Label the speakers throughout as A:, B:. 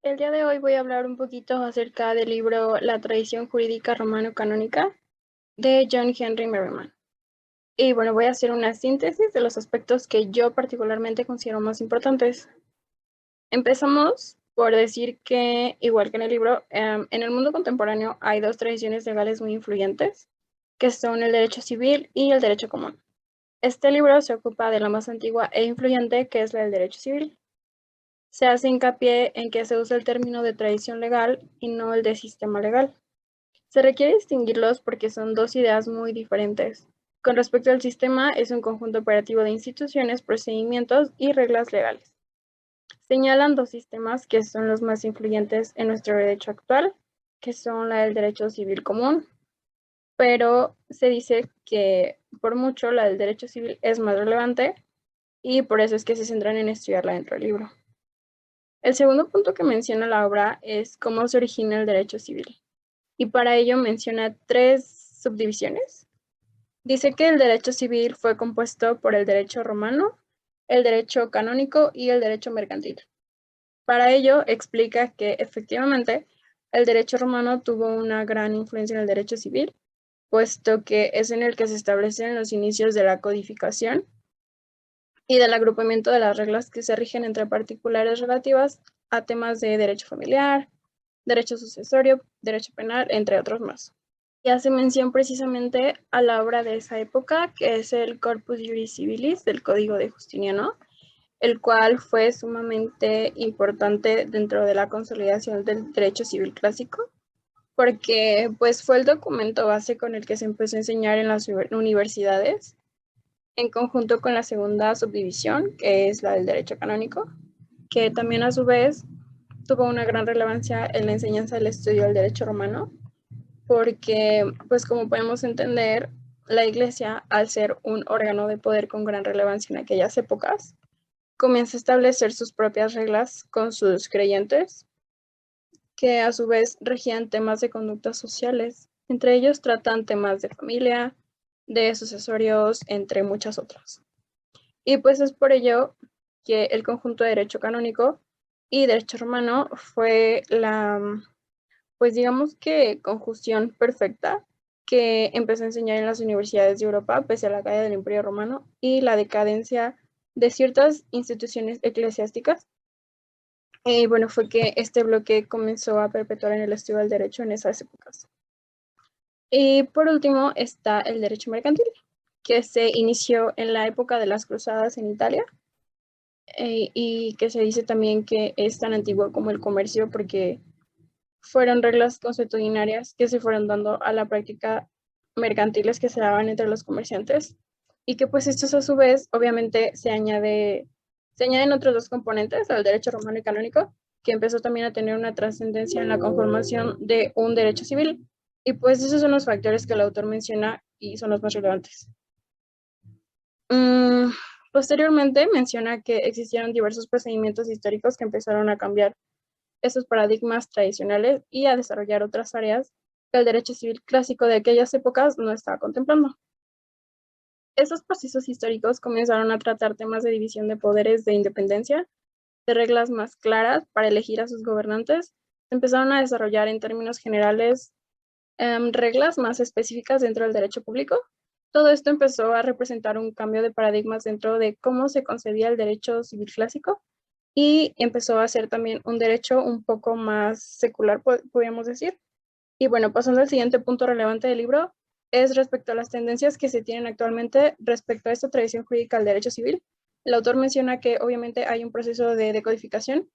A: El día de hoy voy a hablar un poquito acerca del libro La tradición jurídica romano-canónica de John Henry Merriman. Y bueno, voy a hacer una síntesis de los aspectos que yo particularmente considero más importantes. Empezamos por decir que, igual que en el libro, en el mundo contemporáneo hay dos tradiciones legales muy influyentes, que son el derecho civil y el derecho común. Este libro se ocupa de la más antigua e influyente, que es la del derecho civil. Se hace hincapié en que se usa el término de tradición legal y no el de sistema legal. Se requiere distinguirlos porque son dos ideas muy diferentes. Con respecto al sistema, es un conjunto operativo de instituciones, procedimientos y reglas legales. Señalan dos sistemas que son los más influyentes en nuestro derecho actual, que son la del derecho civil común, pero se dice que por mucho la del derecho civil es más relevante y por eso es que se centran en estudiarla dentro del libro. El segundo punto que menciona la obra es cómo se origina el derecho civil, y para ello menciona tres subdivisiones. Dice que el derecho civil fue compuesto por el derecho romano, el derecho canónico y el derecho mercantil. Para ello explica que efectivamente el derecho romano tuvo una gran influencia en el derecho civil, puesto que es en el que se establecen los inicios de la codificación y del agrupamiento de las reglas que se rigen entre particulares relativas a temas de derecho familiar, derecho sucesorio, derecho penal, entre otros más. Y hace mención precisamente a la obra de esa época, que es el Corpus Juris Civilis del Código de Justiniano, el cual fue sumamente importante dentro de la consolidación del derecho civil clásico, porque pues fue el documento base con el que se empezó a enseñar en las universidades, en conjunto con la segunda subdivisión, que es la del derecho canónico, que también a su vez tuvo una gran relevancia en la enseñanza del estudio del derecho romano, porque, pues como podemos entender, la Iglesia, al ser un órgano de poder con gran relevancia en aquellas épocas, comienza a establecer sus propias reglas con sus creyentes, que a su vez regían temas de conductas sociales. Entre ellos tratan temas de familia, de sucesorios, entre muchas otras. Y pues es por ello que el conjunto de derecho canónico y derecho romano fue la, pues digamos que conjunción perfecta que empezó a enseñar en las universidades de Europa pese a la caída del Imperio Romano y la decadencia de ciertas instituciones eclesiásticas. Y bueno, fue que este bloque comenzó a perpetuar en el estudio del derecho en esas épocas. Y por último está el derecho mercantil, que se inició en la época de las cruzadas en Italia, y que se dice también que es tan antiguo como el comercio porque fueron reglas consuetudinarias que se fueron dando a la práctica mercantiles que se daban entre los comerciantes, y que pues estos a su vez obviamente se añaden otros dos componentes al derecho romano y canónico, que empezó también a tener una trascendencia en la conformación de un derecho civil, y pues esos son los factores que el autor menciona y son los más relevantes. Posteriormente menciona que existieron diversos procedimientos históricos que empezaron a cambiar esos paradigmas tradicionales y a desarrollar otras áreas que el derecho civil clásico de aquellas épocas no estaba contemplando. Esos procesos históricos comenzaron a tratar temas de división de poderes, de independencia, de reglas más claras para elegir a sus gobernantes. Empezaron a desarrollar en términos generales reglas más específicas dentro del derecho público. Todo esto empezó a representar un cambio de paradigmas dentro de cómo se concebía el derecho civil clásico, y empezó a ser también un derecho un poco más secular, podríamos decir. Y bueno, pasando al siguiente punto relevante del libro, es respecto a las tendencias que se tienen actualmente respecto a esta tradición jurídica del derecho civil. El autor menciona que obviamente hay un proceso de decodificación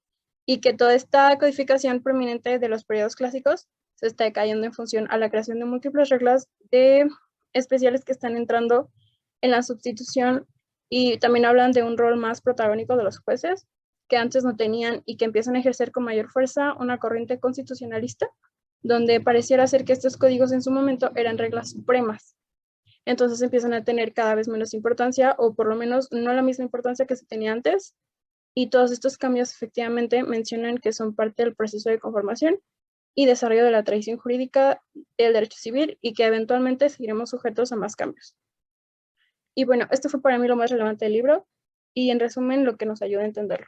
A: y que toda esta codificación prominente de los periodos clásicos se está decayendo en función a la creación de múltiples reglas de especiales que están entrando en la sustitución, y también hablan de un rol más protagónico de los jueces que antes no tenían y que empiezan a ejercer con mayor fuerza una corriente constitucionalista donde pareciera ser que estos códigos en su momento eran reglas supremas. Entonces empiezan a tener cada vez menos importancia, o por lo menos no la misma importancia que se tenía antes, y todos estos cambios efectivamente mencionan que son parte del proceso de conformación y desarrollo de la tradición jurídica del derecho civil, y que eventualmente seguiremos sujetos a más cambios. Y bueno, esto fue para mí lo más relevante del libro y en resumen lo que nos ayuda a entenderlo.